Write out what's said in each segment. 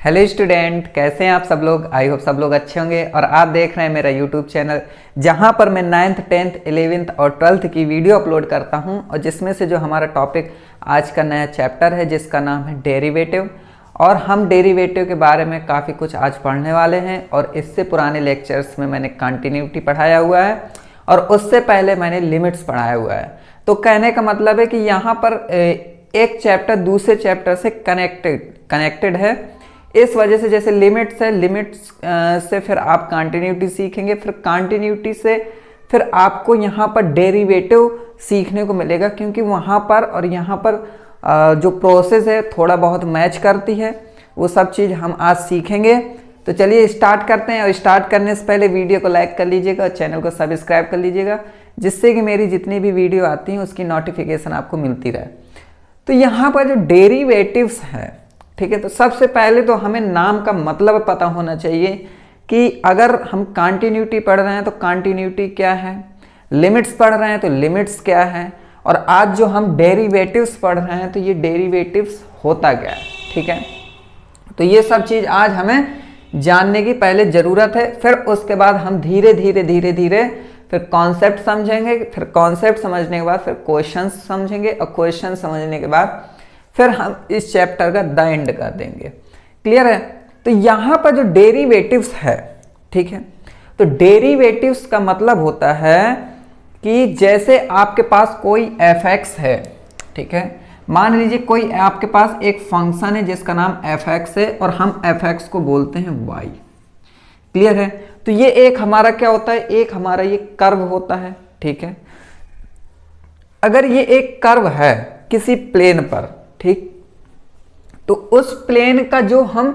Hello student, कैसे हैं आप सब लोग। आई होप सब लोग अच्छे होंगे और आप देख रहे हैं मेरा यूट्यूब चैनल जहां पर मैं 9th 10th 11th और 12th की वीडियो अपलोड करता हूं और जिसमें से जो हमारा टॉपिक आज का नया चैप्टर है जिसका नाम है डेरिवेटिव। और हम डेरिवेटिव के बारे में काफ़ी कुछ आज पढ़ने वाले हैं और इससे पुराने लेक्चर्स में मैंने कंटिन्यूटी पढ़ाया हुआ है और उससे पहले मैंने लिमिट्स पढ़ाया हुआ है। तो कहने का मतलब है कि यहाँ पर एक चैप्टर दूसरे चैप्टर से कनेक्टेड है। इस वजह से जैसे लिमिट्स है, लिमिट्स से फिर आप कंटिन्यूटी सीखेंगे, फिर कंटिन्यूटी से फिर आपको यहाँ पर डेरिवेटिव सीखने को मिलेगा, क्योंकि वहाँ पर और यहाँ पर जो प्रोसेस है थोड़ा बहुत मैच करती है। वो सब चीज़ हम आज सीखेंगे। तो चलिए स्टार्ट करते हैं। और स्टार्ट करने से पहले वीडियो को लाइक कर लीजिएगा और चैनल को सब्सक्राइब कर लीजिएगा, जिससे कि मेरी जितनी भी वीडियो आती हैं उसकी नोटिफिकेशन आपको मिलती रहे। तो यहाँ पर जो डेरिवेटिव्स है, ठीक है, तो सबसे पहले तो हमें नाम का मतलब पता होना चाहिए कि अगर हम कंटिन्यूटी पढ़ रहे हैं तो कंटिन्यूटी क्या है, लिमिट्स पढ़ रहे हैं तो लिमिट्स क्या है, और आज जो हम डेरिवेटिव्स पढ़ रहे हैं तो ये डेरिवेटिव्स होता क्या है। ठीक है, तो ये सब चीज़ आज हमें जानने की पहले ज़रूरत है। फिर उसके बाद हम धीरे धीरे फिर कॉन्सेप्ट समझेंगे, फिर कॉन्सेप्ट समझने के बाद फिर क्वेश्चन समझेंगे और क्वेश्चन समझने के बाद फिर हम इस चैप्टर का द एंड कर देंगे। क्लियर है। तो यहाँ पर जो डेरिवेटिव्स है, ठीक है, तो डेरिवेटिव्स का मतलब होता है कि जैसे आपके पास कोई fx है, ठीक है, मान लीजिए कोई आपके पास एक फंक्शन है जिसका नाम fx है और हम fx को बोलते हैं y। क्लियर है। तो ये एक हमारा क्या होता है, एक हमारा ये कर्व होता है। ठीक है, अगर ये एक कर्व है किसी प्लेन पर, ठीक, तो उस प्लेन का जो हम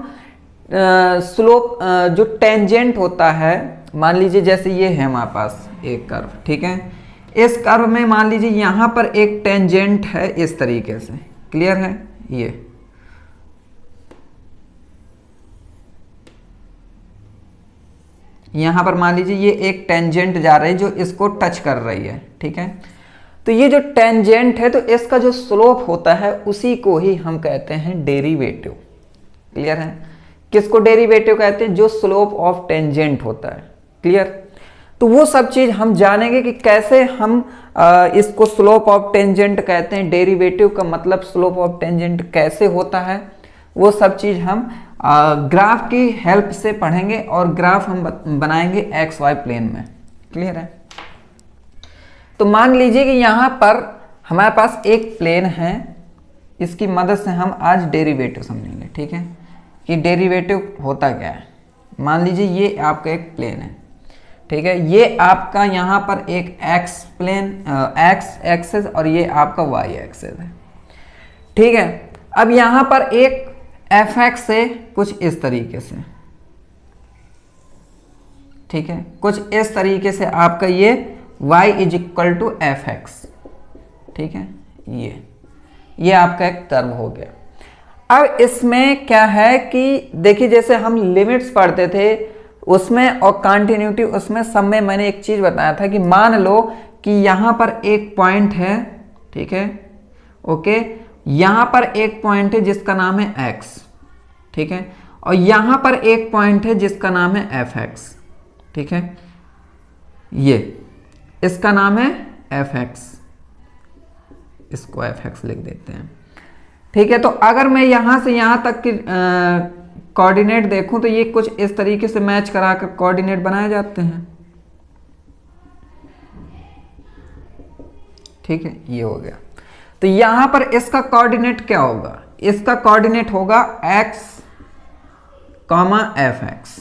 स्लोप जो टेंजेंट होता है, मान लीजिए जैसे ये है हमारे पास एक कर्व, ठीक है, इस कर्व में मान लीजिए यहां पर एक टेंजेंट है इस तरीके से। क्लियर है। ये यहां पर मान लीजिए ये एक टेंजेंट जा रही है जो इसको टच कर रही है। ठीक है, तो ये जो टेंजेंट है तो इसका जो स्लोप होता है उसी को ही हम कहते हैं डेरिवेटिव। क्लियर है। किसको डेरिवेटिव कहते हैं? जो स्लोप ऑफ टेंजेंट होता है। क्लियर। तो वो सब चीज हम जानेंगे कि कैसे हम इसको स्लोप ऑफ टेंजेंट कहते हैं, डेरिवेटिव का मतलब स्लोप ऑफ टेंजेंट कैसे होता है, वो सब चीज हम ग्राफ की हेल्प से पढ़ेंगे और ग्राफ हम बनाएंगे एक्स वाई प्लेन में। क्लियर है। तो मान लीजिए कि यहाँ पर हमारे पास एक प्लेन है, इसकी मदद से हम आज डेरिवेटिव समझेंगे। ठीक है, कि डेरिवेटिव होता क्या है। मान लीजिए ये आपका एक प्लेन है, ठीक है, ये आपका यहाँ पर एक एक्स प्लेन एक्स एक्सेस और ये आपका वाई एक्सेस है। ठीक है, अब यहाँ पर एक एफ एक्स है कुछ इस तरीके से। ठीक है, कुछ इस तरीके से आपका ये y is equal to F X. ठीक है, ये आपका एक कर्व हो गया। अब इसमें क्या है कि देखिए जैसे हम लिमिट्स पढ़ते थे उसमें और कंटिन्यूटी उसमें सब में मैंने एक चीज बताया था कि मान लो कि यहां पर एक पॉइंट है, ठीक है, ओके, यहां पर एक पॉइंट है जिसका नाम है x, ठीक है, और यहां पर एक पॉइंट है जिसका नाम है एफ एक्स। ठीक है, ये इसका नाम है एफ एक्स, इसको एफ एक्स लिख देते हैं। ठीक है, तो अगर मैं यहां से यहां तक की कोऑर्डिनेट देखूं तो ये कुछ इस तरीके से मैच कराकर कोऑर्डिनेट बनाए जाते हैं। ठीक है, ये हो गया। तो यहां पर इसका कोऑर्डिनेट क्या होगा? इसका कोऑर्डिनेट होगा x, एफ एक्स।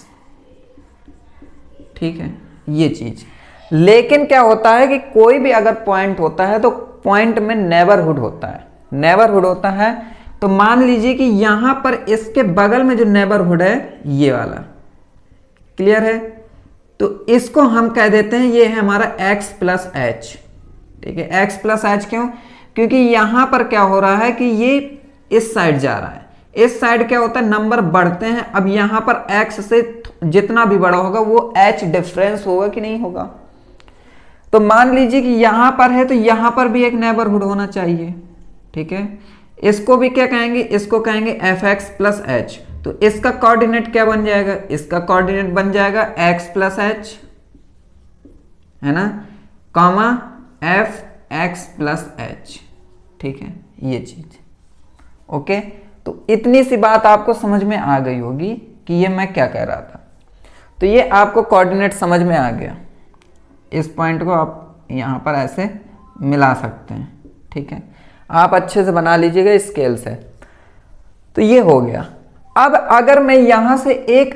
ठीक है, ये चीज। लेकिन क्या होता है कि कोई भी अगर पॉइंट होता है तो पॉइंट में नेबरहुड होता है, नेबरहुड होता है। तो मान लीजिए कि यहां पर इसके बगल में जो नेबरहुड है ये वाला। क्लियर है। तो इसको हम कह देते हैं ये है हमारा x प्लस एच। ठीक है, x प्लस एच क्यों? क्योंकि यहां पर क्या हो रहा है कि ये इस साइड जा रहा है, इस साइड क्या होता है नंबर बढ़ते हैं। अब यहां पर x से जितना भी बड़ा होगा वो h डिफरेंस होगा कि नहीं होगा। तो मान लीजिए कि यहां पर है तो यहां पर भी एक नेबरहुड होना चाहिए। ठीक है, इसको भी क्या कहेंगे? इसको कहेंगे एफ एक्स प्लस एच। तो इसका कोऑर्डिनेट क्या बन जाएगा, इसका कोऑर्डिनेट बन जाएगा x प्लस एच, है ना, comma F X plus H. ठीक है, ये चीज ओके। तो इतनी सी बात आपको समझ में आ गई होगी कि ये मैं क्या कह रहा था। तो ये आपको कोऑर्डिनेट समझ में आ गया। इस पॉइंट को आप यहाँ पर ऐसे मिला सकते हैं। ठीक है, आप अच्छे से बना लीजिएगा स्केल से। तो ये हो गया। अब अगर मैं यहां से एक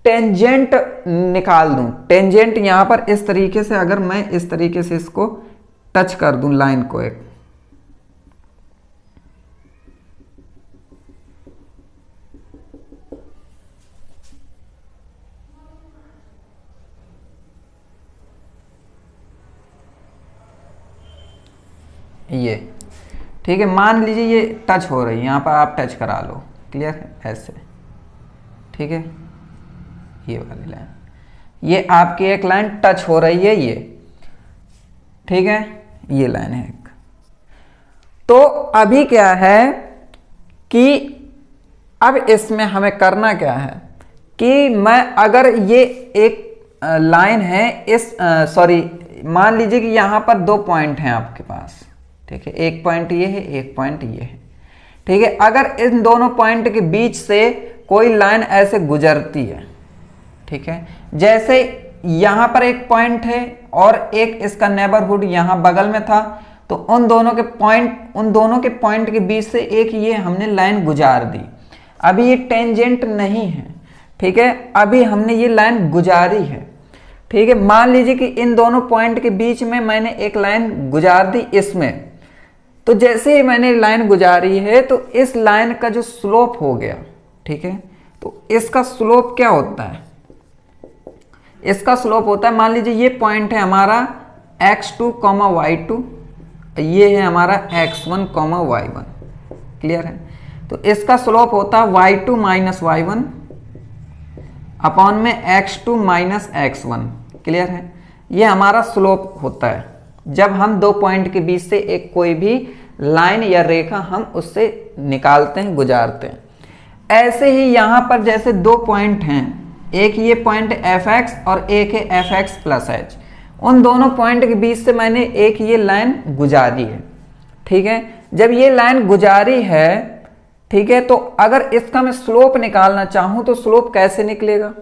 टेंजेंट निकाल दूं, टेंजेंट यहां पर इस तरीके से, अगर मैं इस तरीके से इसको टच कर दूं लाइन को एक, ये ठीक है, मान लीजिए ये टच हो रही है, यहाँ पर आप टच करा लो, क्लियर है, ऐसे। ठीक है, ये वाली लाइन, ये आपकी एक लाइन टच हो रही है ये। ठीक है, ये लाइन है एक। तो अभी क्या है कि अब इसमें हमें करना क्या है कि मैं अगर ये एक लाइन है, इस सॉरी मान लीजिए कि यहाँ पर 2 पॉइंट हैं आपके पास। ठीक है, एक पॉइंट ये है, एक पॉइंट ये है। ठीक है, अगर इन दोनों पॉइंट के बीच से कोई लाइन ऐसे गुजरती है, ठीक है, जैसे यहां पर एक पॉइंट है और एक इसका नेबरहुड यहां बगल में था, तो उन दोनों के पॉइंट के बीच से एक ये हमने लाइन गुजार दी। अभी ये टेंजेंट नहीं है, ठीक है, अभी हमने ये लाइन गुजारी है। ठीक है, मान लीजिए कि इन दोनों पॉइंट के बीच में मैंने एक लाइन गुजार दी इसमें। तो जैसे ही मैंने लाइन गुजारी है तो इस लाइन का जो स्लोप हो गया, ठीक है, तो इसका स्लोप क्या होता है, इसका स्लोप होता है, मान लीजिए ये पॉइंट है हमारा x2, y2, ये है हमारा x1, y1। क्लियर है, तो इसका स्लोप होता है y2 माइनस y1 अपॉन में x2 माइनस x1। क्लियर है, ये हमारा स्लोप होता है जब हम 2 पॉइंट के बीच से एक कोई भी लाइन या रेखा हम उससे निकालते हैं, गुजारते हैं। ऐसे ही यहां पर जैसे 2 पॉइंट हैं, एक ये पॉइंट fx और एक है fx प्लस h, उन दोनों पॉइंट के बीच से मैंने एक ये लाइन गुजारी है। ठीक है, जब ये लाइन गुजारी है, ठीक है, तो अगर इसका मैं स्लोप निकालना चाहूं तो स्लोप कैसे निकलेगा,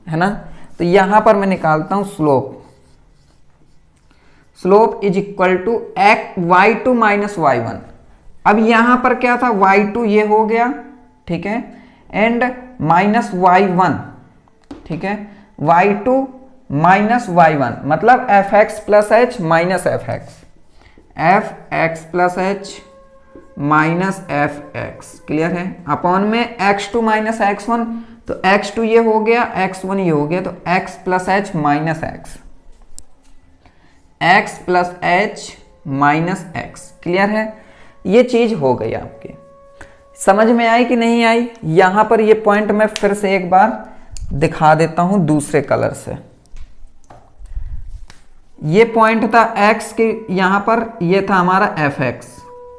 है ना, तो यहां पर मैं निकालता हूं slope. Slope is equal to y2 minus y1। अब यहां पर क्या था, y2 ये हो गया, ठीक है, एंड माइनस y1, ठीक है, y2 माइनस y1 मतलब fx plus h minus fx plus h minus fx। Clear है, अपॉन में x2 माइनस x1, तो x2 ये हो गया, x1 ये हो गया, तो x plus h minus x plus h minus x। Clear है, ये चीज हो गई आपकी। समझ में आई कि नहीं आई? यहां पर ये पॉइंट मैं फिर से एक बार दिखा देता हूं दूसरे कलर से। ये पॉइंट था x के, यहां पर ये था हमारा fx,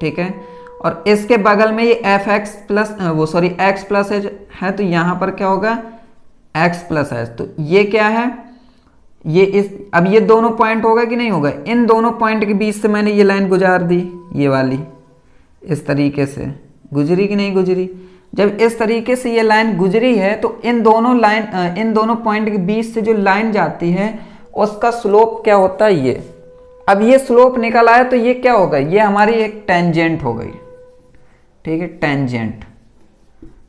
ठीक है, और इसके बगल में ये fx plus x plus h है, तो यहां पर क्या होगा, x प्लस h। तो ये क्या है, ये अब ये दोनों पॉइंट होगा कि नहीं होगा, इन दोनों पॉइंट के बीच से मैंने ये लाइन गुजार दी, ये वाली इस तरीके से गुजरी कि नहीं गुजरी। जब इस तरीके से ये लाइन गुजरी है तो इन दोनों पॉइंट के बीच से जो लाइन जाती है उसका स्लोप क्या होता है, ये। अब ये स्लोप निकल आया तो ये क्या होगा, ये हमारी एक टेंजेंट हो गई। ठीक है, टेंजेंट।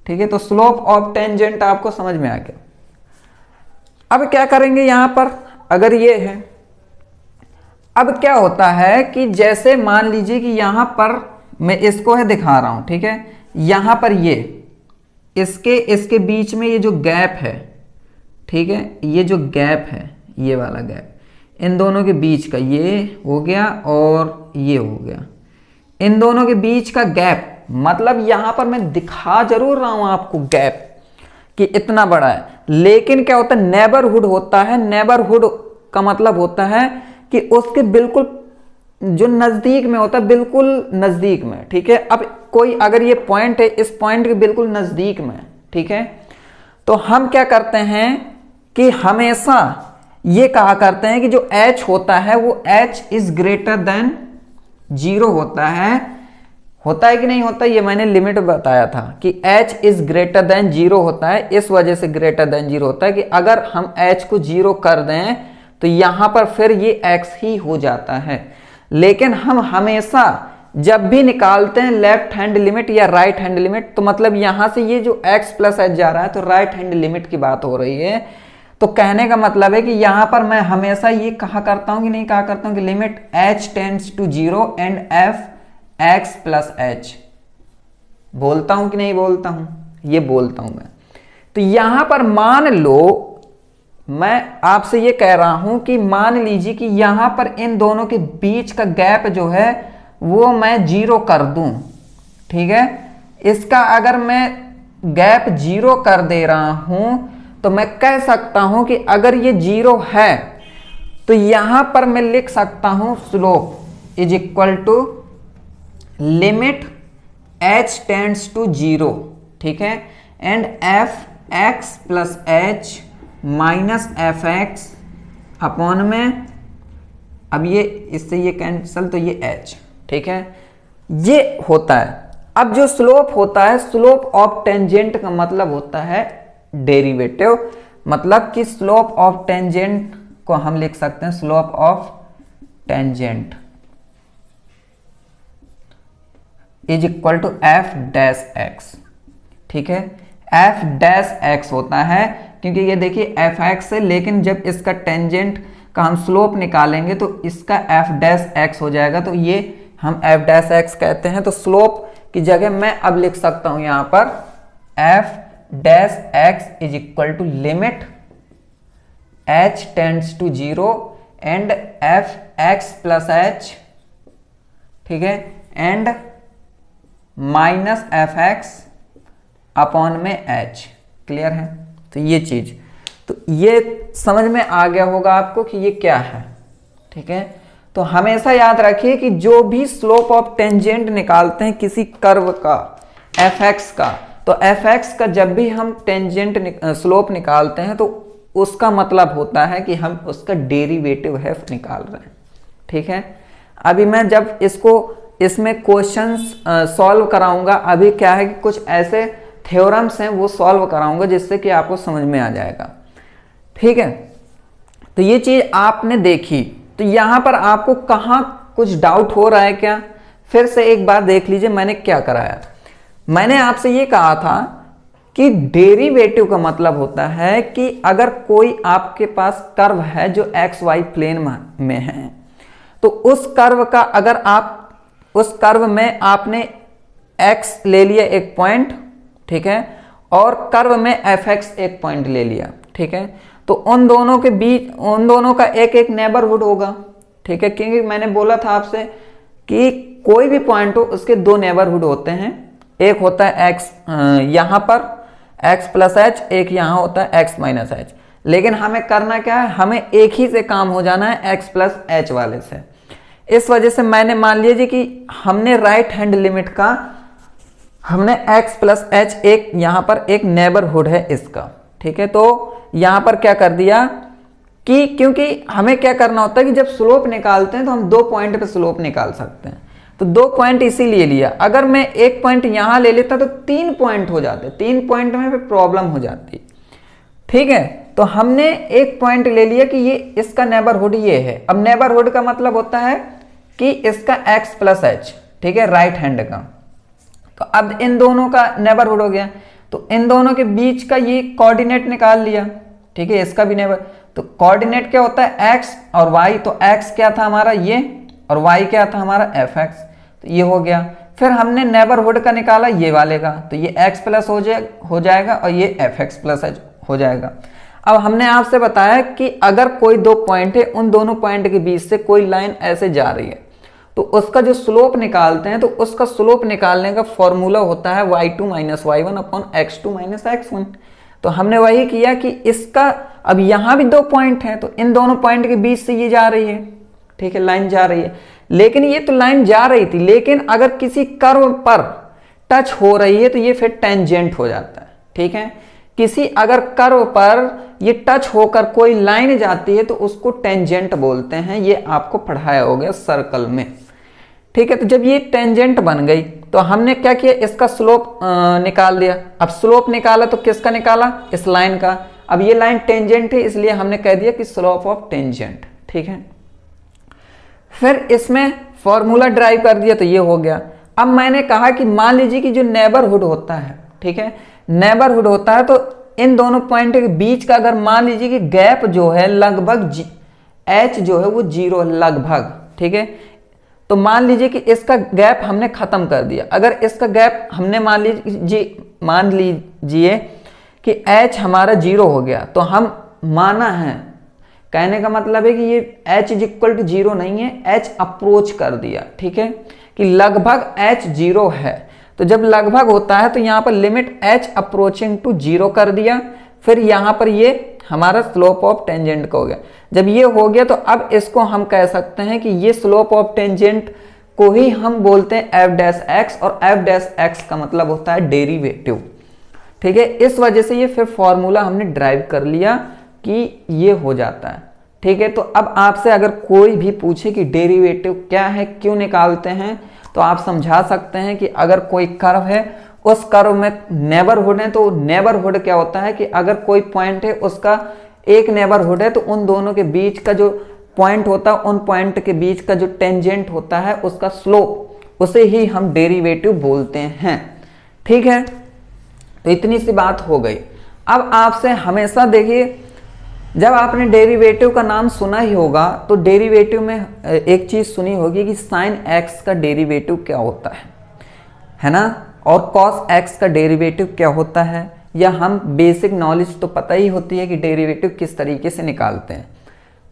ठीक है, तो स्लोप ऑफ टेंजेंट आपको समझ में आ गया। अब क्या करेंगे यहां पर, अगर ये है, अब क्या होता है कि जैसे मान लीजिए कि यहां पर मैं इसको है दिखा रहा हूं, ठीक है, यहां पर ये इसके बीच में ये जो गैप है, ठीक है, ये जो गैप है, ये वाला गैप, इन दोनों के बीच का ये हो गया और ये हो गया, इन दोनों के बीच का गैप, मतलब यहां पर मैं दिखा जरूर रहा हूं आपको गैप कि इतना बड़ा है, लेकिन क्या होता है, नेबरहुड होता है। नेबरहुड का मतलब होता है कि उसके बिल्कुल जो नजदीक में होता है, बिल्कुल नजदीक में। ठीक है, अब कोई अगर ये पॉइंट है, इस पॉइंट के बिल्कुल नजदीक में, ठीक है। तो हम क्या करते हैं कि हमेशा ये कहा करते हैं कि जो h होता है वो h इज ग्रेटर देन 0 होता है कि नहीं होता, ये मैंने लिमिट बताया था कि h इज ग्रेटर देन 0 होता है। इस वजह से ग्रेटर देन 0 होता है कि अगर हम h को 0 कर दें तो यहां पर फिर ये x ही हो जाता है। लेकिन हम हमेशा जब भी निकालते हैं लेफ्ट हैंड लिमिट या राइट हैंड लिमिट, तो मतलब यहां से ये जो x प्लस h जा रहा है तो राइट हैंड लिमिट की बात हो रही है। तो कहने का मतलब है कि यहां पर मैं हमेशा ये कहा करता हूं कि नहीं कहा करता हूं कि limit h tends to 0 and f x plus h, बोलता हूं कि नहीं बोलता हूं, ये बोलता हूं मैं। तो यहां पर मान लो मैं आपसे ये कह रहा हूं कि मान लीजिए कि यहां पर इन दोनों के बीच का गैप जो है वो मैं 0 कर दूं, ठीक है। इसका अगर मैं गैप 0 कर दे रहा हूं तो मैं कह सकता हूं कि अगर ये 0 है तो यहां पर मैं लिख सकता हूं slope is equal to limit h tends to 0, ठीक है, and f x plus h minus F X upon में, अब ये इससे ये कैंसिल तो ये h, ठीक है, ये होता है। अब जो स्लोप होता है, स्लोप ऑफ टेंजेंट का मतलब होता है डेरिवेटिव, मतलब कि स्लोप ऑफ टेंजेंट को हम लिख सकते हैं slope of tangent is equal to F dash X, ठीक है। एफ डैश एक्स होता है क्योंकि ये देखिए एफ एक्स है, लेकिन जब इसका टेंजेंट का हम स्लोप निकालेंगे तो इसका एफ डैश एक्स हो जाएगा, तो ये हम एफ डैश एक्स कहते हैं। तो स्लोप की जगह मैं अब लिख सकता हूं यहां पर F dash X is equal to limit h tends to 0 and F X plus h, ठीक है, and minus F X upon में h। क्लियर है? तो ये चीज, तो ये समझ में आ गया होगा आपको कि ये क्या है, ठीक है। तो हमेशा याद रखिए कि जो भी स्लोप ऑफ टेंजेंट निकालते हैं किसी कर्व का एफ एक्स का, तो एफ एक्स का जब भी हम टेंजेंट स्लोप निकालते हैं तो उसका मतलब होता है कि हम उसका डेरिवेटिव है निकाल रहे हैं, ठीक है। अभी मैं जब इसमें क्वेश्चंस सॉल्व कराऊंगा, अभी क्या है कि कुछ ऐसे थ्योरम्स हैं वो सॉल्व कराऊंगा जिससे कि आपको समझ में आ जाएगा, ठीक है। तो ये चीज आपने देखी, तो यहां पर आपको कहां कुछ डाउट हो रहा है क्या? फिर से एक बार देख लीजिए मैंने क्या कराया। मैंने आपसे ये कहा था कि डेरिवेटिव का मतलब होता है कि अगर कोई आपके पास कर्व है जो एक्स वाई प्लेन में है, तो उस कर्व का अगर आप उस कर्व में आपने x ले लिया एक पॉइंट, ठीक है, और कर्व में एफ एक्स एक पॉइंट ले लिया, ठीक है, तो उन दोनों के बीच उन दोनों का एक एक नेबरहुड होगा, ठीक है, क्योंकि मैंने बोला था आपसे कि कोई भी पॉइंट हो उसके दो नेबरहुड होते हैं। एक होता है x यहां पर x प्लस एच, एक यहां होता है x माइनस एच। लेकिन हमें करना क्या है, हमें एक ही से काम हो जाना है, x प्लस एच वाले से। इस वजह से मैंने मान लीजिए कि हमने राइट हैंड लिमिट का हमने x प्लस एच एक यहां पर एक नेबरहुड है इसका, ठीक है। तो यहां पर क्या कर दिया कि क्योंकि हमें क्या करना होता है कि जब स्लोप निकालते हैं तो हम दो पॉइंट पे स्लोप निकाल सकते हैं, तो दो पॉइंट इसीलिए लिया। अगर मैं एक पॉइंट यहां ले लेता तो 3 पॉइंट हो जाते, 3 पॉइंट में फिर प्रॉब्लम हो जाती, ठीक है। तो हमने एक पॉइंट ले लिया कि ये इसका नेबरहुड ये है। अब नेबरहुड का मतलब होता है कि इसका x प्लस एच, ठीक है, राइट हैंड का। तो अब इन दोनों का नेबरहुड हो गया, तो इन दोनों के बीच का ये कोऑर्डिनेट निकाल लिया, ठीक है, इसका भी नेबर। तो कोऑर्डिनेट क्या होता है x और y, तो x क्या था हमारा ये और y क्या था हमारा एफ एक्स, तो ये हो गया। फिर हमने नेबरहुड का निकाला ये वाले का, तो ये x प्लस हो जाएगा और ये एफ एक्स प्लस एच हो जाएगा। अब हमने आपसे बताया कि अगर कोई दो पॉइंट है, उन दोनों पॉइंट के बीच से कोई लाइन ऐसे जा रही है, तो उसका जो स्लोप निकालते हैं, तो उसका स्लोप निकालने का फॉर्मूला होता है y2 minus y1 upon x2 minus x1। तो हमने वही किया कि इसका अब यहां भी दो पॉइंट है, तो इन दोनों पॉइंट के बीच से ये जा रही है, ठीक है, लाइन जा रही है। लेकिन ये तो लाइन जा रही थी, लेकिन अगर किसी कर्व पर टच हो रही है तो ये फिर टेंजेंट हो जाता है, ठीक है। किसी अगर कर्व पर ये टच होकर कोई लाइन जाती है तो उसको टेंजेंट बोलते हैं, ये आपको पढ़ाया हो गया सर्कल में, ठीक है। तो जब ये टेंजेंट बन गई तो हमने क्या किया, इसका स्लोप निकाल दिया। अब स्लोप निकाला तो किसका निकाला, इस लाइन का। अब ये लाइन टेंजेंट है इसलिए हमने कह दिया कि स्लोप ऑफ टेंजेंट, ठीक है। फिर इसमें फॉर्मूला ड्राइव कर दिया तो ये हो गया। अब मैंने कहा कि मान लीजिए कि जो नेबरहुड होता है, ठीक है, नेबरहुड होता है तो इन दोनों पॉइंट के बीच का अगर मान लीजिए कि गैप जो है लगभग h जो है वो 0 लगभग, ठीक है। तो मान लीजिए कि इसका गैप हमने खत्म कर दिया। अगर इसका गैप हमने मान लीजिए कि h हमारा 0 हो गया तो हम माना है, कहने का मतलब है कि ये h इज इक्वल टू 0 नहीं है, h अप्रोच कर दिया, ठीक है, कि लगभग h 0 है। तो जब लगभग होता है तो यहाँ पर लिमिट h अप्रोचिंग टू 0 कर दिया। फिर यहाँ पर ये हमारा स्लोप ऑफ टेंजेंट का हो गया। जब ये हो गया तो अब इसको हम कह सकते हैं कि ये स्लोप ऑफ टेंजेंट को ही हम बोलते हैं एफ डैश एक्स, और एफ डैश एक्स का मतलब होता है डेरिवेटिव, ठीक है। इस वजह से ये फिर फॉर्मूला हमने ड्राइव कर लिया कि ये हो जाता है, ठीक है। तो अब आपसे अगर कोई भी पूछे कि डेरिवेटिव क्या है, क्यों निकालते हैं, तो आप समझा सकते हैं कि अगर कोई कर्व है, उस कर्व में नेबरहुड है, तो नेबरहुड क्या होता है कि अगर कोई पॉइंट है उसका एक नेबरहुड है तो उन दोनों के बीच का जो पॉइंट होता है, उन पॉइंट के बीच का जो टेंजेंट होता है उसका स्लोप, उसे ही हम डेरिवेटिव बोलते हैं, ठीक है। तो इतनी सी बात हो गई। अब आपसे हमेशा देखिए, जब आपने डेरिवेटिव का नाम सुना ही होगा तो डेरिवेटिव में एक चीज सुनी होगी कि साइन एक्स का डेरिवेटिव क्या होता है ना, और कॉस एक्स का डेरिवेटिव क्या होता है, या हम बेसिक नॉलेज तो पता ही होती है कि डेरिवेटिव किस तरीके से निकालते हैं।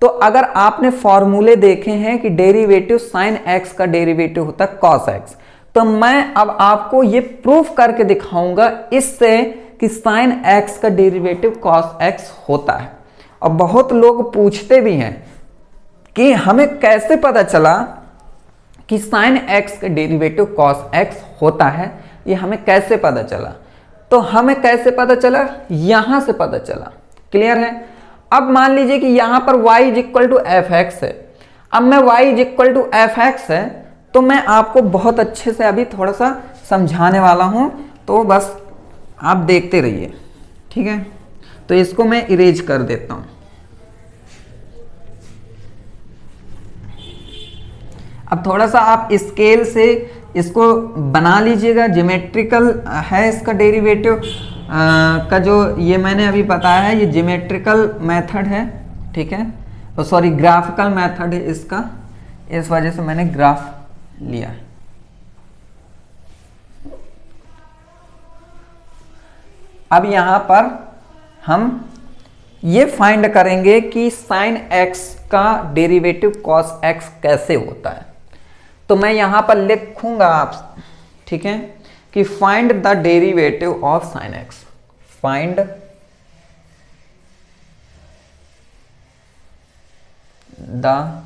तो अगर आपने फॉर्मूले देखे हैं कि डेरिवेटिव साइन एक्स का डेरिवेटिव होता है कॉस एक्स, तो मैं अब आपको ये प्रूफ करके दिखाऊंगा इससे कि साइन एक्स का डेरिवेटिव कॉस एक्स होता है। और बहुत लोग पूछते भी हैं कि हमें कैसे पता चला कि साइन एक्स का डेरिवेटिव कॉस एक्स होता है, ये हमें कैसे पता चला। तो हमें कैसे पता चला, यहां से पता चला, क्लियर है। अब मान लीजिए कि यहां पर y is equal to F X है। अब मैं y is equal to F X है तो मैं आपको बहुत अच्छे से अभी थोड़ा सा समझाने वाला हूं, तो बस आप देखते रहिए, ठीक है। तो इसको मैं इरेज कर देता हूं। अब थोड़ा सा आप स्केल से इसको बना लीजिएगा, ज्योमेट्रिकल है इसका डेरिवेटिव का जो ये मैंने अभी बताया है, ये ज्योमेट्रिकल मेथड है, ठीक है, तो सॉरी ग्राफिकल मेथड है इसका, इस वजह से मैंने ग्राफ लिया। अब यहां पर हम ये फाइंड करेंगे कि साइन एक्स का डेरिवेटिव कॉस एक्स कैसे होता है। तो मैं यहां पर लिखूंगा आप, ठीक है, कि find the derivative of sine X, find the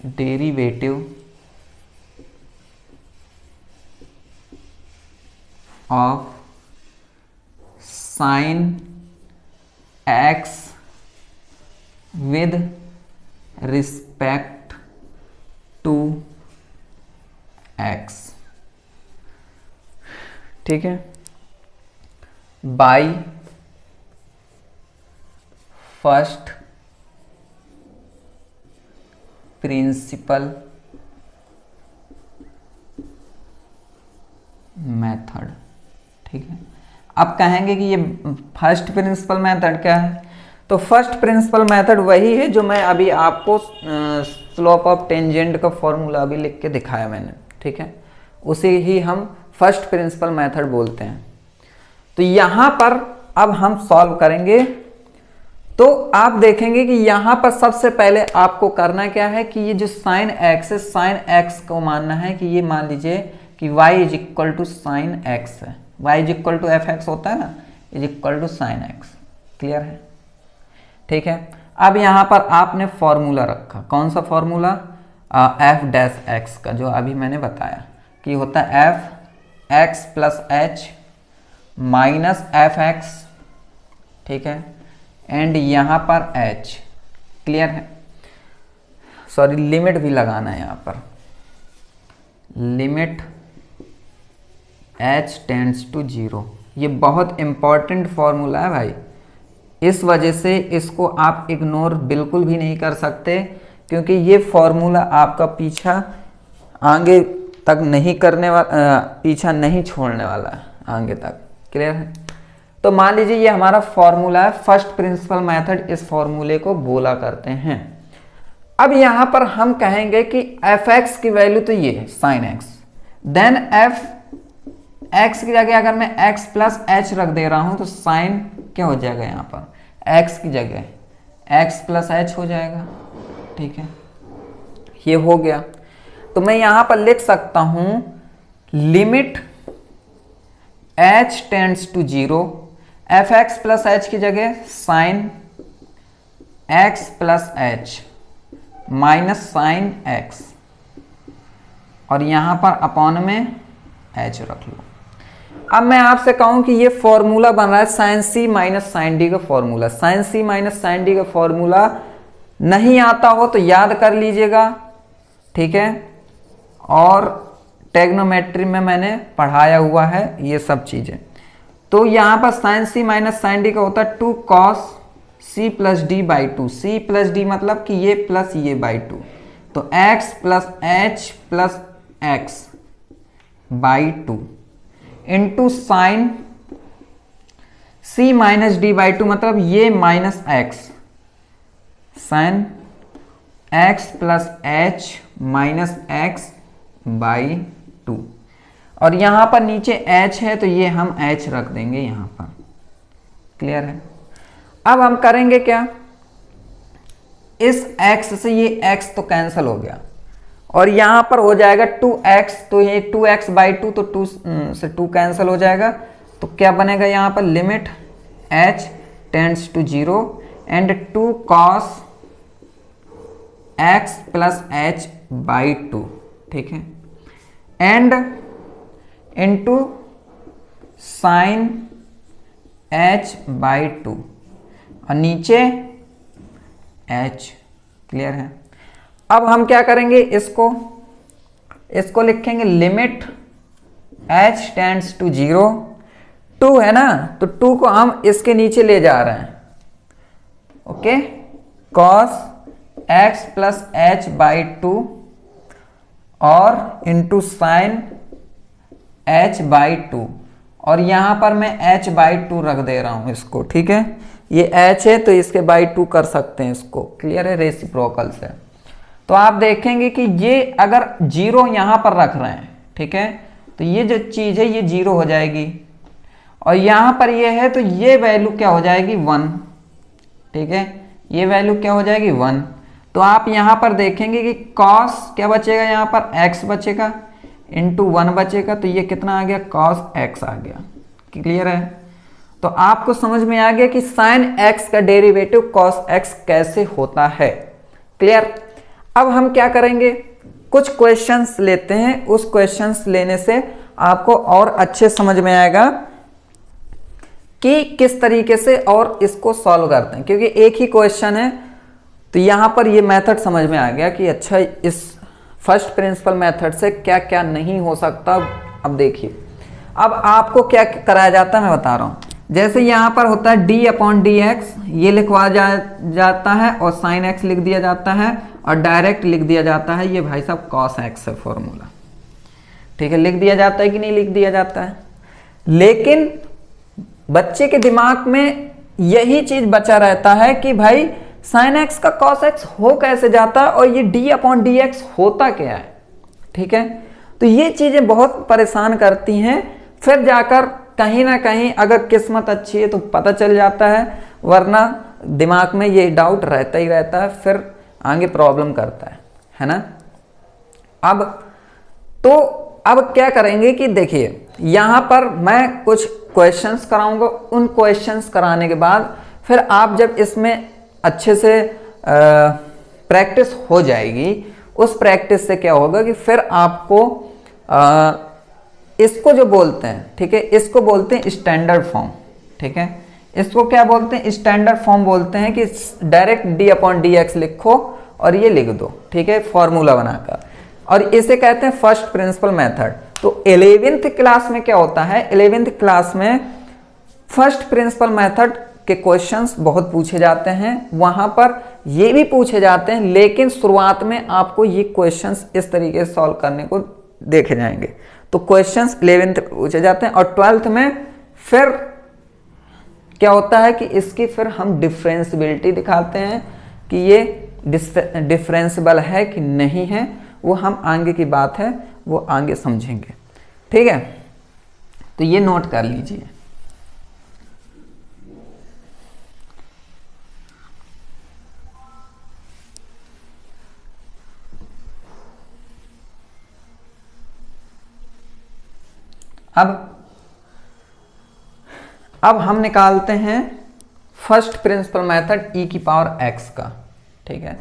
derivative of sine X with respect to X, ठीक है, बाय फर्स्ट प्रिंसिपल मेथड, ठीक है। अब कहेंगे कि ये फर्स्ट प्रिंसिपल मेथड क्या है, तो फर्स्ट प्रिंसिपल मेथड वही है जो मैं अभी आपको स्लोप ऑफ टेंजेंट का फॉर्मूला अभी लिख के दिखाया मैंने, ठीक है, उसे ही हम फर्स्ट प्रिंसिपल मेथड बोलते हैं। तो यहां पर अब हम सॉल्व करेंगे, तो आप देखेंगे कि यहां पर सबसे पहले आपको करना क्या है कि ये जो साइन एक्स है, साइन एक्स को मानना है कि ये मान लीजिए कि y is equal to sine X है, y is equal to F X होता है ना, is equal to sine X, clear है, ठीक है। अब यहां पर आपने फॉर्मूला रखा, कौन सा फॉर्मूला, एफ डैश एक्स का, जो अभी मैंने बताया कि होता है F X plus H minus F X, ठीक है, एंड यहाँ पर h, क्लियर है। सॉरी, लिमिट भी लगाना है यहाँ पर, लिमिट h टेंड्स टू 0। ये बहुत इंपॉर्टेंट फॉर्मूला है भाई, इस वजह से इसको आप इग्नोर बिल्कुल भी नहीं कर सकते, क्योंकि ये फॉर्मूला आपका पीछा आगे तक नहीं करने वाला, पीछा नहीं छोड़ने वाला है आगे तक, क्लियर है। तो मान लीजिए ये हमारा फॉर्मूला है, फर्स्ट प्रिंसिपल मेथड इस फॉर्मूले को बोला करते हैं। अब यहां पर हम कहेंगे कि एफ एक्स की वैल्यू तो ये है sine X, then F X की जगह अगर मैं x प्लस एच रख दे रहा हूं तो साइन क्या हो जाएगा, यहां पर x की जगह x प्लस एच हो जाएगा, ठीक है, ये हो गया। तो मैं यहां पर लिख सकता हूं limit h tends to 0, F X plus H की जगह sine x plus H minus sine x, और यहां पर अपॉन में h रख लो। अब मैं आपसे कहूं कि ये फॉर्मूला बन रहा है sign C minus sine D का formula. Sign C minus sine D का फॉर्मूला नहीं आता हो तो याद कर लीजिएगा, ठीक है, और ट्रिग्नोमेट्री में मैंने पढ़ाया हुआ है ये सब चीजें। तो यहां पर sine C minus sine D का होता है 2 cos C plus D by 2। C plus D मतलब कि ये प्लस ये बाई 2, तो x plus H plus X by 2 into sine C minus D by 2 मतलब ये minus X, sine x plus H minus X by 2, और यहां पर नीचे h है तो ये हम h रख देंगे यहां पर, क्लियर है। अब हम करेंगे क्या, इस x से ये x तो कैंसिल हो गया, और यहां पर हो जाएगा 2x, तो ये 2x बाई 2 तो 2 से 2 कैंसिल हो जाएगा, तो क्या बनेगा यहां पर limit h tends to 0 and 2 cos x plus H by 2, ठीक है, and into sine h by 2 और नीचे h, क्लियर है। अब हम क्या करेंगे, इसको लिखेंगे लिमिट h टेंड्स टू 0, 2 है ना, तो 2 को हम इसके नीचे ले जा रहे हैं, okay, cos x plus H by 2 और इंटू साइन h बाई 2, और यहां पर मैं h बाई 2 रख दे रहा हूं इसको, ठीक है, ये h है तो इसके बाई 2 कर सकते हैं इसको, क्लियर है, रेसिप्रोकल से। तो आप देखेंगे कि ये अगर 0 यहां पर रख रहे हैं, ठीक है, तो ये जो चीज है ये 0 हो जाएगी, और यहां पर ये है तो ये वैल्यू क्या हो जाएगी 1, ठीक है, ये वैल्यू क्या हो जाएगी 1। तो आप यहां पर देखेंगे कि cos क्या बचेगा, यहां पर x बचेगा इंटू 1 बचेगा, तो ये कितना आ गया, cos x आ गया, क्लियर है। तो आपको समझ में आ गया कि sin x का डेरिवेटिव cos x कैसे होता है, क्लियर। अब हम क्या करेंगे, कुछ क्वेश्चंस लेते हैं, उस क्वेश्चंस लेने से आपको और अच्छे समझ में आएगा कि किस तरीके से और इसको सॉल्व करते हैं, क्योंकि एक ही क्वेश्चन है। तो यहां पर ये मेथड समझ में आ गया कि अच्छा इस फर्स्ट प्रिंसिपल मेथड से क्या क्या नहीं हो सकता। अब देखिए, अब आपको क्या कराया जाता है मैं बता रहा हूं। जैसे यहां पर होता है d अपॉन डी एक्स, ये लिखवा जाता है और साइन x लिख दिया जाता है और डायरेक्ट लिख दिया जाता है ये भाई साहब cos x है फॉर्मूला, ठीक है, लिख दिया जाता है कि नहीं लिख दिया जाता है। लेकिन बच्चे के दिमाग में यही चीज बचा रहता है कि भाई साइन x का cos x हो कैसे जाता है और ये d अपॉन डी एक्स होता क्या है, ठीक है। तो ये चीजें बहुत परेशान करती हैं, फिर जाकर कहीं ना कहीं अगर किस्मत अच्छी है तो पता चल जाता है, वरना दिमाग में ये डाउट रहता ही रहता है, फिर आगे प्रॉब्लम करता है ना। अब क्या करेंगे कि देखिए यहां पर मैं कुछ क्वेश्चंस कराऊंगा, उन क्वेश्चंस कराने के बाद फिर आप जब इसमें अच्छे से प्रैक्टिस हो जाएगी, उस प्रैक्टिस से क्या होगा कि फिर आपको इसको जो बोलते हैं, ठीक है, इसको बोलते हैं स्टैंडर्ड फॉर्म, ठीक है। इसको क्या बोलते हैं? स्टैंडर्ड फॉर्म बोलते हैं कि डायरेक्ट d/dx लिखो और ये लिख दो, ठीक है, फॉर्मूला बनाकर, और इसे कहते हैं फर्स्ट प्रिंसिपल मेथड। तो 11th क्लास में क्या होता है? 11th क्लास में फर्स्ट प्रिंसिपल मेथड के क्वेश्चंस बहुत पूछे जाते हैं, वहां पर ये भी पूछे जाते हैं, लेकिन शुरुआत में आपको ये क्वेश्चंस इस तरीके से सॉल्व करने को देखे जाएंगे। तो क्वेश्चंस 11th पूछे जाते हैं, और 12th में फिर क्या होता है कि इसकी फिर हम डिफरेंशियबिलिटी दिखाते हैं कि ये डिफरेंशिएबल है कि नहीं है, वो हम आगे की बात है, वो आगे समझेंगे, ठीक है। तो ये नोट कर लीजिए। अब हम निकालते हैं फर्स्ट प्रिंसिपल मेथड e की पावर x का, ठीक है।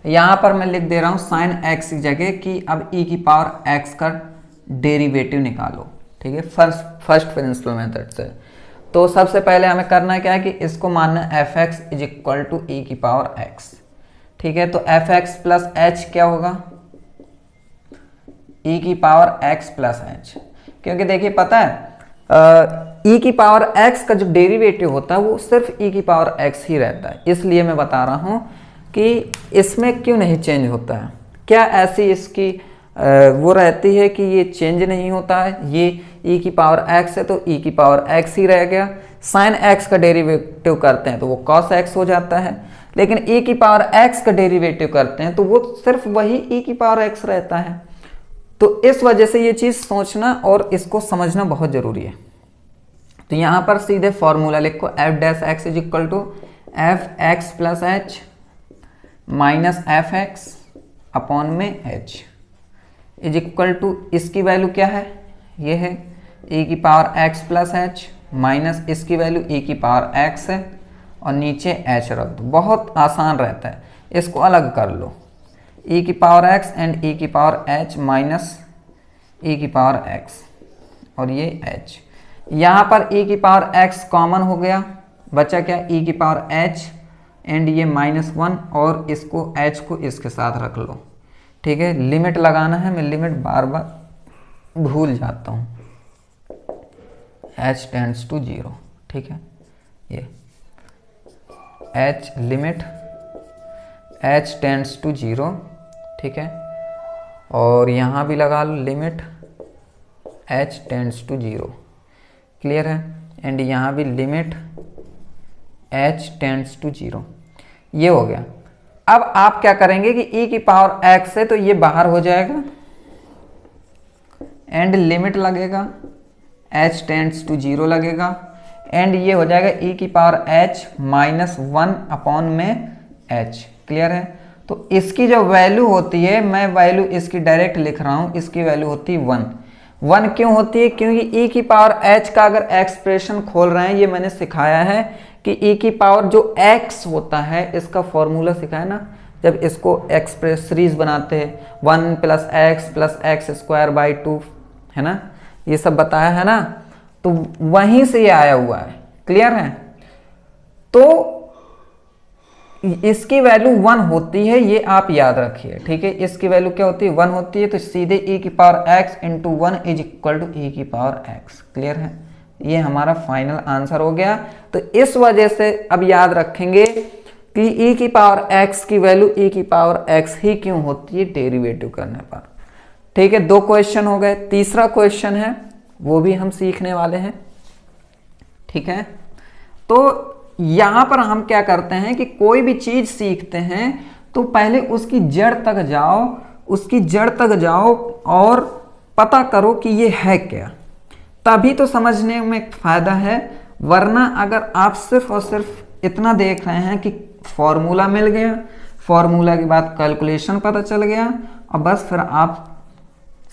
यहां पर मैं लिख दे रहा हूं साइन x की जगह कि अब e की पावर x का डेरिवेटिव निकालो, ठीक है, फर्स्ट प्रिंसिपल मेथड से। तो सबसे पहले हमें करना क्या है कि इसको मानना fx is equal to e की पावर x, ठीक है। तो fx प्लस h क्या होगा? e की पावर x प्लस h, क्योंकि देखिए पता है e की पावर x का जो डेरिवेटिव होता है वो सिर्फ e की पावर x ही रहता है, इसलिए मैं बता रहा हूं कि इसमें क्यों नहीं चेंज होता है। क्या ऐसी इसकी वो रहती है कि ये चेंज नहीं होता है? ये e की पावर x है तो e की पावर x ही रह गया। साइन x का डेरिवेटिव करते हैं तो वो cos x हो जाता है, लेकिन e की पावर x का डेरिवेटिव करते हैं तो वो सिर्फ वही e की पावर x रहता है। तो इस वजह से ये चीज सोचना और इसको समझना बहुत जरूरी है। तो यहां पर सीधे फॉर्मूला लिखो, F dash X is equal to F X plus H minus F X upon में एच इज इक्वल टू, इसकी वैल्यू क्या है? ये है e की power x plus H minus इसकी वैल्यू e की पावर x है और नीचे h रख दो। बहुत आसान रहता है, इसको अलग कर लो, e की पावर x एंड e की पावर h माइनस e की पावर x और ये h। यहाँ पर e की पावर x कॉमन हो गया, बचा क्या? e की पावर h एंड ये -1 और इसको h को इसके साथ रख लो, ठीक है। लिमिट लगाना है, मैं लिमिट बार बार भूल जाता हूँ। h टेंड्स टू 0, ठीक है, ये h limit h tends to 0, ठीक है, और यहाँ भी लगा लो लिमिट h टेंड्स टू 0, क्लियर है, एंड यहाँ भी लिमिट h टेंड्स टू 0, ये हो गया। अब आप क्या करेंगे कि e की पावर x है तो ये बाहर हो जाएगा एंड लिमिट लगेगा h टेंड्स टू 0 लगेगा एंड ये हो जाएगा e की पावर h -1 अपॉन में h, क्लियर है। तो इसकी जो वैल्यू होती है, मैं वैल्यू इसकी डायरेक्ट लिख रहा हूं, इसकी वैल्यू होती है 1 क्यों होती है? क्योंकि e की पावर h का अगर एक्सप्रेशन खोल रहे हैं, ये मैंने सिखाया है कि e की पावर जो x होता है इसका फॉर्मूला सिखाया ना, जब इसको एक्सप्रेस सीरीज बनाते हैं 1 + x + x² 2, है ना, ये सब बताया है ना, तो वहीं से ये आया हुआ है, क्लियर है। तो इसकी वैल्यू 1 होती है, ये आप याद रखिए, ठीक है। इसकी वैल्यू क्या होती है? 1 होती है, तो सीधे e की power x × 1 is equal to e की पावर x, क्लियर है। ये हमारा फाइनल आंसर हो गया। तो इस वजह से अब याद रखेंगे कि e की पावर x की वैल्यू e की पावर x ही क्यों होती है डेरिवेटिव करने पर, ठीक है। 2 क्वेश्चन हो गए, तीसरा क्वेश्चन है वो भी हम सीखने वाले हैं, ठीक है। तो यहां पर हम क्या करते हैं कि कोई भी चीज सीखते हैं तो पहले उसकी जड़ तक जाओ और पता करो कि ये है क्या, तभी तो समझने में फायदा है। वरना अगर आप सिर्फ और सिर्फ इतना देख रहे हैं कि फॉर्मूला मिल गया, फॉर्मूला के बाद कैलकुलेशन पता चल गया और बस फिर आप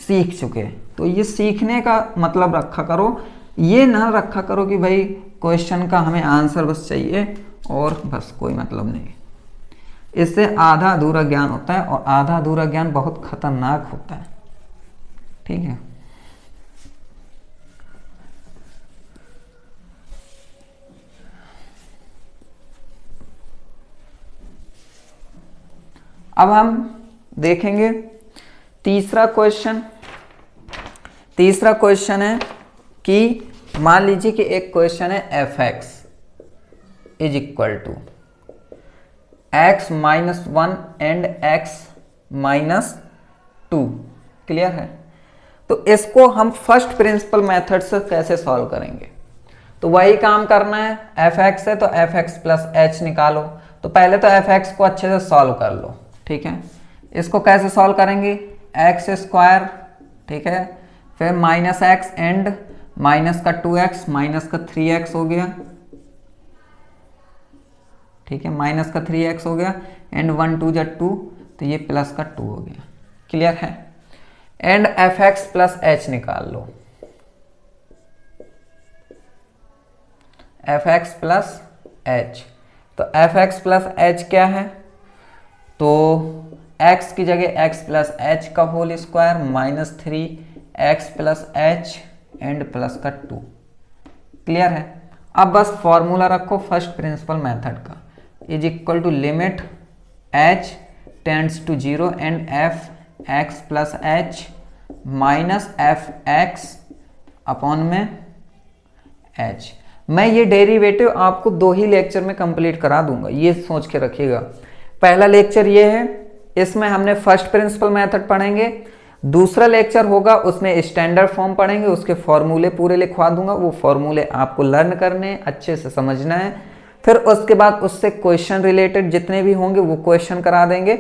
सीख चुके, तो ये सीखने का मतलब रखा करो, ये ना रखा करो कि भाई क्वेश्चन का हमें आंसर बस चाहिए और बस कोई मतलब नहीं। इससे आधा अधूरा ज्ञान होता है और आधा अधूरा ज्ञान बहुत खतरनाक होता है, ठीक है। अब हम देखेंगे तीसरा क्वेश्चन। तीसरा क्वेश्चन है कि मान लीजिए कि एक क्वेश्चन है F X is equal to X minus 1 and X minus 2। Clear है? तो इसको हम फर्स्ट प्रिंसिपल मेथड से कैसे सॉल्व करेंगे? तो वही काम करना है। एफ एक्स है तो एफ एक्स प्लस एच निकालो। तो पहले तो एफ एक्स को अच्छे से सॉल्व कर लो। ठीक है, इसको कैसे सॉल्व करेंगे? एक्स स्क्वायर, ठीक है, फिर माइनस एक्स एंड माइनस का 2x माइनस का 3x हो गया। ठीक है, माइनस का 3x हो गया एंड 1 2 जा 2, तो ये प्लस का 2 हो गया। क्लियर है? And F X plus H निकाल लो। एफ एक्स प्लस एच, तो एफ एक्स प्लस एच क्या है? तो x की जगह x प्लस एच का whole square minus 3x plus H and plus का 2। क्लियर है? अब बस फॉर्मूला रखो फर्स्ट प्रिंसिपल मेथड का, is equal to limit h tends to 0 and F X plus H minus F X upon में h। मैं ये डेरिवेटिव आपको 2 ही लेक्चर में कंप्लीट करा दूंगा, ये सोच के रखिएगा। पहला लेक्चर ये है, इसमें हमने फर्स्ट प्रिंसिपल मेथड पढ़ेंगे। दूसरा लेक्चर होगा उसमें स्टैंडर्ड फॉर्म पढ़ेंगे, उसके फॉर्मूले पूरे लिखवा दूंगा। वो फॉर्मूले आपको लर्न करने, अच्छे से समझना है। फिर उसके बाद उससे क्वेश्चन रिलेटेड जितने भी होंगे वो क्वेश्चन करा देंगे।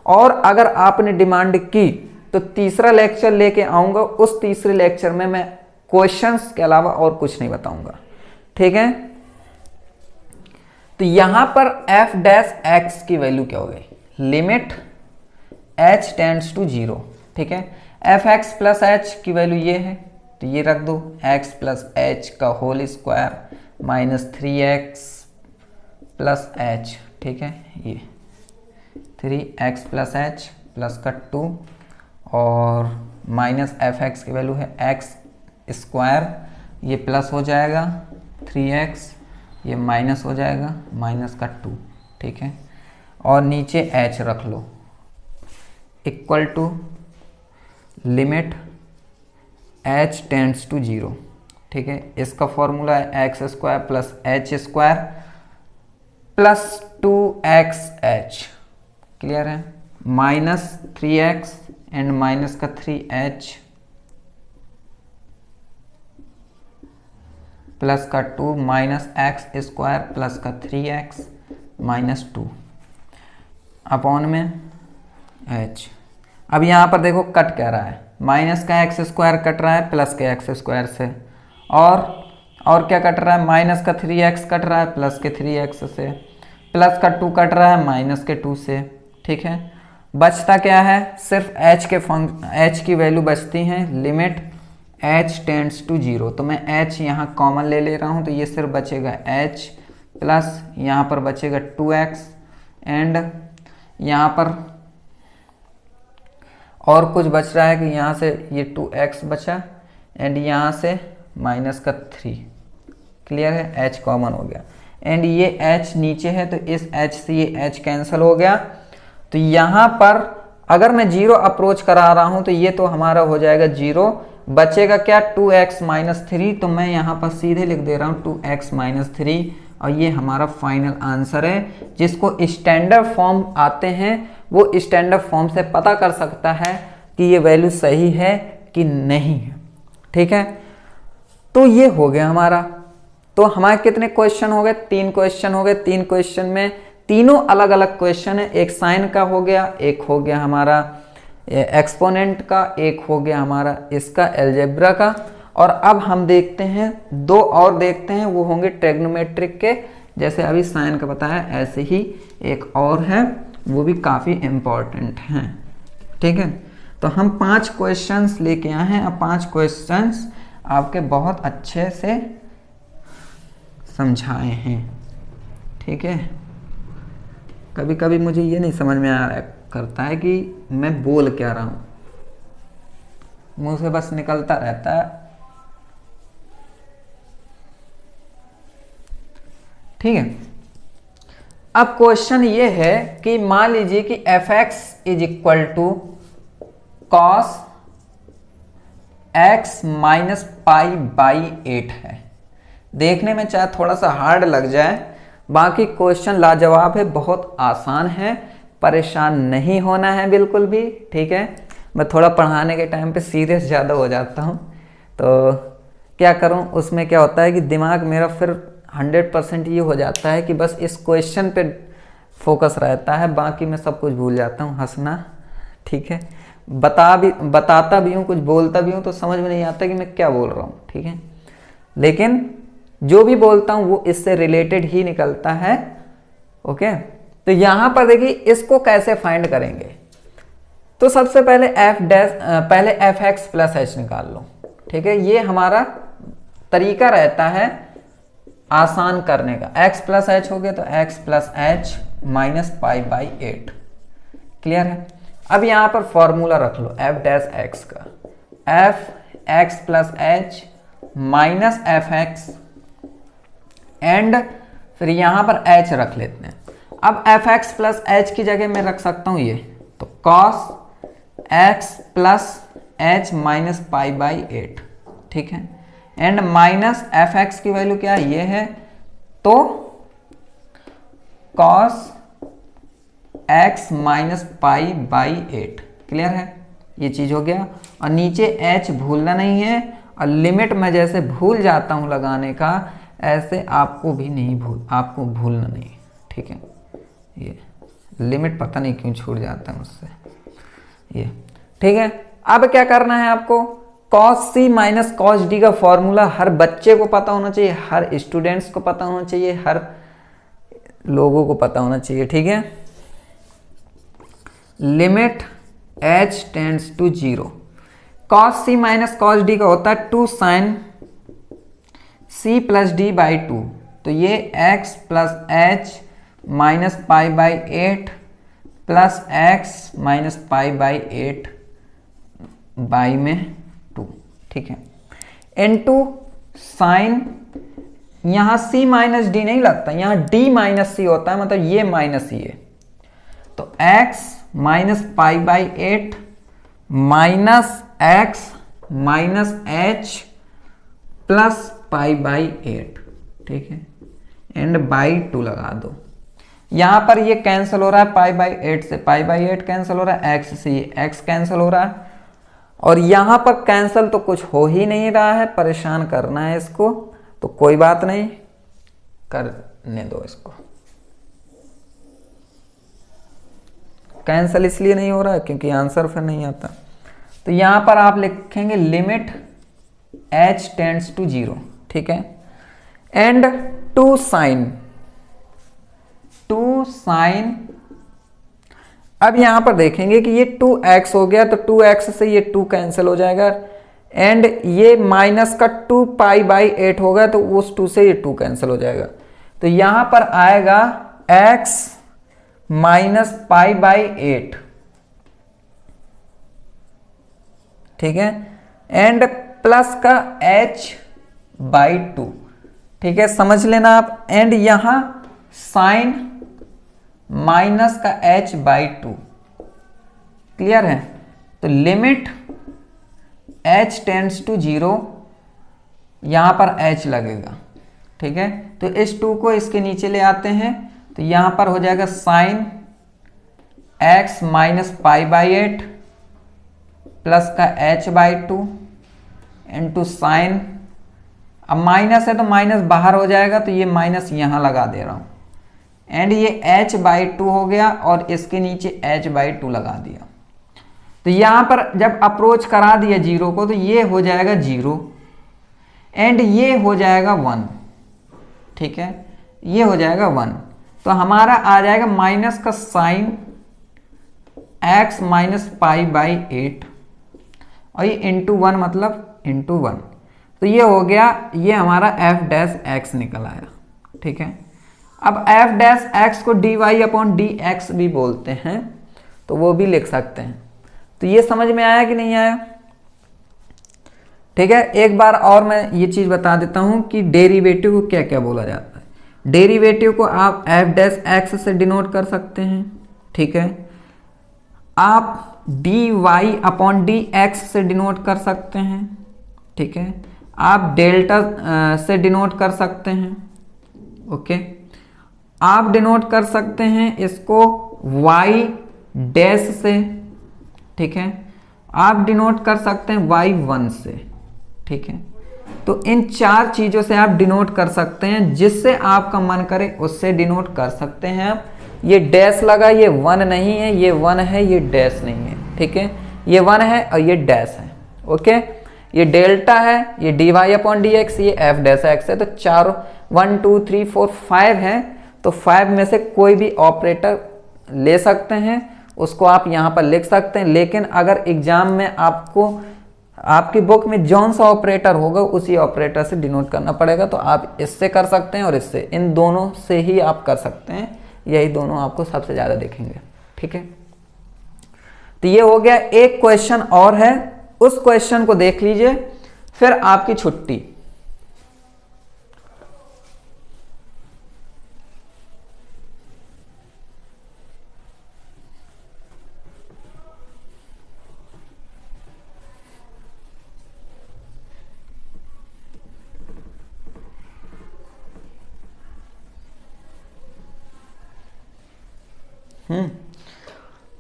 और अगर आपने डिमांड की तो तीसरा लेक्चर लेके आऊंगा। उस तीसरे लेक्चर में मैं क्वेश्चंस के अलावा और कुछ नहीं बताऊंगा। ठीक है, तो यहां पर एफ डैश एक्स की वैल्यू क्या हो गई? Limit h tends to 0। ठीक है, एफ एक्स प्लस एच की वैल्यू ये है, तो ये रख दो, x प्लस एच का whole square minus 3x plus H. ठीक है, ये 3x प्लस एच प्लस का 2 और माइनस एफ एक्स की वैल्यू है x स्क्वायर, ये प्लस हो जाएगा 3x, ये माइनस हो जाएगा माइनस का 2। ठीक है, और नीचे h रख लो equal to limit h tends to 0। ठीक है, इसका फॉर्मूला है X square plus H square plus 2xh। Clear है? माइनस 3x एंड माइनस का 3h प्लस का 2 माइनस एक्स स्क्वायर प्लस का 3x माइनस 2 अपॉन में h। अब यहाँ पर देखो कट क्या रहा है, माइनस का एक्स स्क्वायर कट रहा है प्लस के एक्स स्क्वायर से, और क्या कट रहा है? माइनस का 3x कट रहा है प्लस के 3x से, प्लस का 2 कट रहा है माइनस के 2 से। ठीक है, बचता क्या है? सिर्फ h की वैल्यू बचती है, लिमिट h टेंड्स टू 0। तो मैं h यहाँ कॉमन ले ले रहा हूँ, तो ये सिर्फ बचेगा h प्लस यहाँ पर बचेगा 2x एंड यहाँ पर और कुछ बच रहा है कि यहाँ से ये 2x बचा एंड यहाँ से माइनस का 3। क्लियर है? h कॉमन हो गया एंड ये h नीचे है, तो इस h से ये h कैंसिल हो गया। तो यहाँ पर अगर मैं 0 अप्रोच करा रहा हूँ तो ये तो हमारा हो जाएगा 0, बचेगा क्या? 2x minus 3। तो मैं यहाँ पर सीधे लिख दे रहा हूँ 2x माइनस 3, और ये हमारा फाइनल आंसर है। जिसको स्टैंडर्ड फॉर्म आते हैं वो स्टैंडर्ड फॉर्म से पता कर सकता है कि ये वैल्यू सही है कि नहीं है। ठीक है, तो ये हो गया हमारा। तो हमारे कितने क्वेश्चन हो गए? 3 क्वेश्चन हो गए। 3 क्वेश्चन में तीनों अलग अलग क्वेश्चन है। एक साइन का हो गया, एक हो गया हमारा एक्सपोनेंट का, एक हो गया हमारा इसका अलजेब्रा का, और अब हम देखते हैं 2 और देखते हैं, वो होंगे ट्रिग्नोमेट्रिक के। जैसे अभी साइन का बताया ऐसे ही एक और है, वो भी काफ़ी इम्पॉर्टेंट हैं। ठीक है, तो हम 5 क्वेश्चंस लेके आए हैं। अब 5 क्वेश्चंस आपके बहुत अच्छे से समझाए हैं। ठीक है, कभी कभी मुझे ये नहीं समझ में आ रहा करता है कि मैं बोल क्या रहा हूँ, मुंह से बस निकलता रहता है। ठीक है, अब क्वेश्चन ये है कि मान लीजिए कि F X is equal to cos X minus pi by 8 है। देखने में चाहे थोड़ा सा हार्ड लग जाए, बाकी क्वेश्चन लाजवाब है, बहुत आसान है, परेशान नहीं होना है बिल्कुल भी, ठीक है। मैं थोड़ा पढ़ाने के टाइम पे सीरियस ज़्यादा हो जाता हूँ, तो क्या करूँ, उसमें क्या होता है कि दिमाग मेरा फिर 100% ये हो जाता है कि बस इस क्वेश्चन पे फोकस रहता है, बाकी मैं सब कुछ भूल जाता हूँ। हंसना ठीक है, बताता भी हूँ, कुछ बोलता भी हूँ, तो समझ में नहीं आता कि मैं क्या बोल रहा हूँ, ठीक है। लेकिन जो भी बोलता हूँ वो इससे रिलेटेड ही निकलता है, ओके। तो यहाँ पर देखिए इसको कैसे फाइंड करेंगे। तो सबसे पहले पहले एफ एक्स प्लस एच निकाल लो, ठीक है। ये हमारा तरीका रहता है आसान करने का। x प्लस एच हो गया तो x plus H minus pi by 8, clear है। अब यहां पर फॉर्मूला रख लो f डैश x का, f x plus H minus F x, and फिर यहां पर h रख लेते हैं। अब एफ एक्स प्लस एच की जगह मैं रख सकता हूं ये, तो cos x plus H minus pi by 8, ठीक है। एंड माइनस एफ एक्स की वैल्यू क्या ये है, तो cos x minus pi by 8, clear है, ये चीज हो गया। और नीचे h भूलना नहीं है, और लिमिट में जैसे भूल जाता हूं लगाने का, ऐसे आपको भूलना नहीं, ठीक है। ये लिमिट पता नहीं क्यों छूट जाता है मुझसे, ये ठीक है। अब क्या करना है आपको, cos c minus cos D का फॉर्मूला हर बच्चे को पता होना चाहिए, हर स्टूडेंट्स को पता होना चाहिए, हर लोगों को पता होना चाहिए, ठीक है। Limit h tends to 0, cos c minus cos D का होता है 2 sine c plus D by 2, तो ये x plus H minus pi by 8 plus x minus pi by 8 बाई में 2, ठीक है। इनटू साइन, यहां c माइनस डी नहीं लगता, यहां d माइनस सी होता है, मतलब ये माइनस ही है, तो x minus pi by 8 minus x minus h plus pi by 8, ठीक है। एंड बाई 2 लगा दो। यहां पर ये कैंसिल हो रहा है, पाई बाई 8 से पाई बाई 8 कैंसिल हो रहा है, x से x कैंसिल हो रहा है, और यहां पर कैंसिल तो कुछ हो ही नहीं रहा है, परेशान करना है इसको, तो कोई बात नहीं, करने दो इसको। कैंसिल इसलिए नहीं हो रहा है क्योंकि आंसर फिर नहीं आता, तो यहां पर आप लिखेंगे लिमिट h टेंड्स टू 0, ठीक है। एंड 2 साइन, अब यहां पर देखेंगे कि ये 2x हो गया, तो 2x से ये 2 कैंसिल हो जाएगा, एंड ये माइनस का 2 पाई बाई 8 होगा, तो उस 2 से ये 2 कैंसिल हो जाएगा, तो यहां पर आएगा x माइनस पाई बाई 8, ठीक है। एंड प्लस का h बाई 2, ठीक है, समझ लेना आप। एंड यहां साइन माइनस का h बाई 2, क्लियर है। तो लिमिट h टेंड्स टू 0, यहां पर h लगेगा, ठीक है। तो इस 2 को इसके नीचे ले आते हैं, तो यहां पर हो जाएगा sine x minus pi by 8 plus का h बाई 2 इंटू साइन, अब माइनस है तो माइनस बाहर हो जाएगा, तो ये माइनस यहां लगा दे रहा हूं, एंड ये h बाई 2 हो गया, और इसके नीचे h बाई 2 लगा दिया। तो यहां पर जब अप्रोच करा दिया 0 को, तो ये हो जाएगा 0 एंड ये हो जाएगा 1, ठीक है, ये हो जाएगा 1, तो हमारा आ जाएगा माइनस का sine x minus pi by 8, और ये इंटू 1 मतलब इंटू 1, तो ये हो गया, ये हमारा f डैश x निकल आया, ठीक है। अब f डैश x को dy अपॉन डी एक्स भी बोलते हैं, तो वो भी लिख सकते हैं। तो ये समझ में आया कि नहीं आया, ठीक है। एक बार और मैं ये चीज बता देता हूं कि डेरिवेटिव को क्या क्या बोला जाता है। डेरिवेटिव को आप एफ डैश एक्स से डिनोट कर सकते हैं, ठीक है। आप D Y upon D X से डिनोट कर सकते हैं, ठीक है। आप डेल्टा से डिनोट कर सकते हैं, ओके। आप डिनोट कर सकते हैं इसको वाई डैश से, ठीक है। आप डिनोट कर सकते हैं वाई वन से, ठीक है। तो इन चार चीज़ों से आप डिनोट कर सकते हैं, जिससे आपका मन करे उससे डिनोट कर सकते हैं आप। ये डैश लगा, ये वन नहीं है, ये वन है, ये डैश नहीं है, ठीक है। ये वन है और ये डैश है, ओके। ये डेल्टा है, ये D Y upon D X, ये एफ डैश एक्स है। तो चारों 1 2 3 4 5 हैं, तो 5 में से कोई भी ऑपरेटर ले सकते हैं, उसको आप यहाँ पर लिख सकते हैं। लेकिन अगर एग्जाम में आपको आपकी बुक में जौन सा ऑपरेटर होगा उसी ऑपरेटर से डिनोट करना पड़ेगा। तो आप इससे कर सकते हैं और इससे, इन दोनों से ही आप कर सकते हैं। यही दोनों आपको सबसे ज़्यादा दिखेंगे, ठीक है। तो ये हो गया। एक क्वेश्चन और है, उस क्वेश्चन को देख लीजिए, फिर आपकी छुट्टी।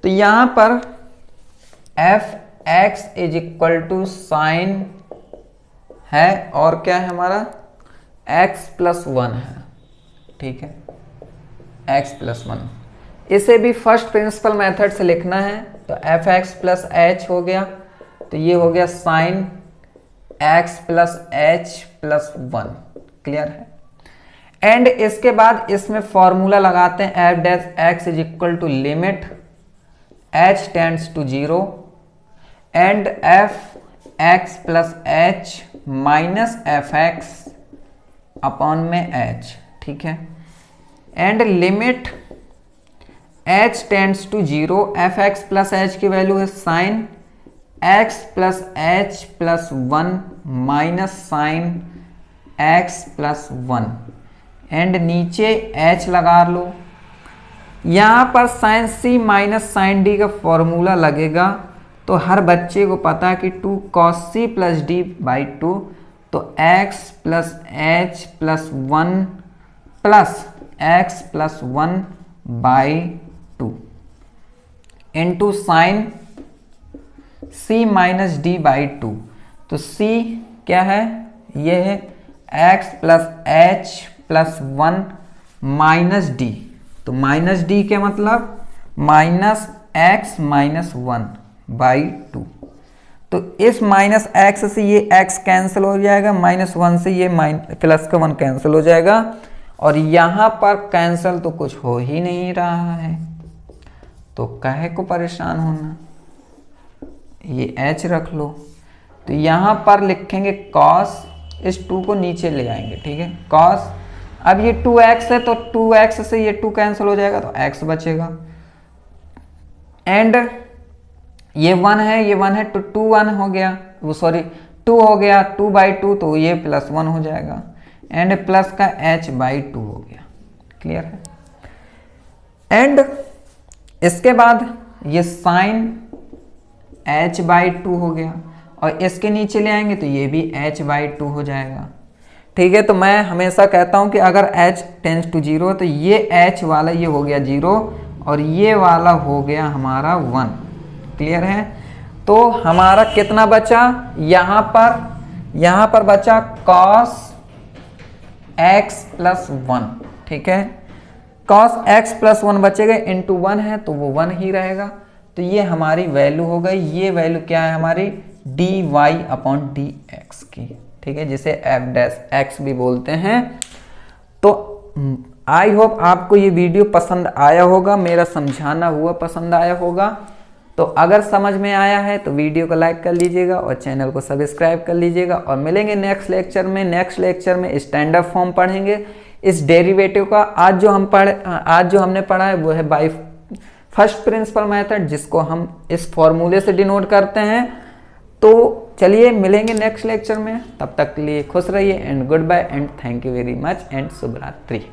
तो यहां पर F X is equal to sine है और क्या है हमारा एक्स प्लस वन है, ठीक है। एक्स प्लस वन, इसे भी फर्स्ट प्रिंसिपल मेथड से लिखना है। तो एफ एक्स प्लस एच हो गया, तो ये हो गया sine x plus H plus one, clear है। एंड इसके बाद इसमें फॉर्मूला लगाते हैं, F dash X is equal to limit H tends to 0 and F X plus H minus F X upon में एच, ठीक है। And limit H tends to 0, F X plus H की value है sine x plus H plus 1 minus sine x plus 1 and नीचे h लगा लो। यहाँ पर sine c minus sine d का फॉर्मूला लगेगा। तो हर बच्चे को पता है कि 2 cos c plus D by 2, तो x plus H plus 1 plus x plus 1 by 2 into sign c minus D by 2। तो c क्या है, ये है x plus H plus 1 minus D. तो माइनस डी के मतलब माइनस एक्स माइनस 1 बाई 2। तो इस माइनस एक्स से ये x कैंसिल हो जाएगा, माइनस 1 से ये प्लस का 1 कैंसिल हो जाएगा, और यहाँ पर कैंसिल तो कुछ हो ही नहीं रहा है, तो काहे को परेशान होना, ये h रख लो। तो यहाँ पर लिखेंगे cos, इस 2 को नीचे ले आएंगे, ठीक है। cos, अब ये 2x है तो 2x से ये 2 कैंसिल हो जाएगा, तो x बचेगा। एंड ये 1 है, ये 1 है, तो 2 1 हो गया, वो सॉरी 2 हो गया, 2 बाई 2, तो ये प्लस 1 हो जाएगा। एंड प्लस का h बाई 2 हो गया, क्लियर है। एंड इसके बाद ये साइन h बाई 2 हो गया, और इसके नीचे ले आएंगे तो ये भी h बाई 2 हो जाएगा, ठीक है। तो मैं हमेशा कहता हूं कि अगर h टेंस टू 0 तो ये h वाला ये हो गया 0 और ये वाला हो गया हमारा 1, क्लियर है। तो हमारा कितना बचा, यहाँ पर बचा cos x प्लस 1, ठीक है। cos x प्लस 1 बचेगा, इंटू 1 है तो वो 1 ही रहेगा। तो ये हमारी वैल्यू हो गई। ये वैल्यू क्या है हमारी, d Y upon D x की, ठीक है, जिसे एफ डैश एक्स भी बोलते हैं। तो आई होप आपको ये वीडियो पसंद आया होगा, मेरा समझाना हुआ पसंद आया होगा। तो अगर समझ में आया है तो वीडियो को लाइक कर लीजिएगा और चैनल को सब्सक्राइब कर लीजिएगा, और मिलेंगे नेक्स्ट लेक्चर में। नेक्स्ट लेक्चर में स्टैंडर्ड फॉर्म पढ़ेंगे, इस डेरिवेटिव का। आज जो हमने पढ़ा है वो है बाई फर्स्ट प्रिंसिपल मेथड, जिसको हम इस फॉर्मूले से डिनोट करते हैं। तो चलिए मिलेंगे नेक्स्ट लेक्चर में, तब तक के लिए खुश रहिए and good bye and thank you very much and शुभ रात्रि।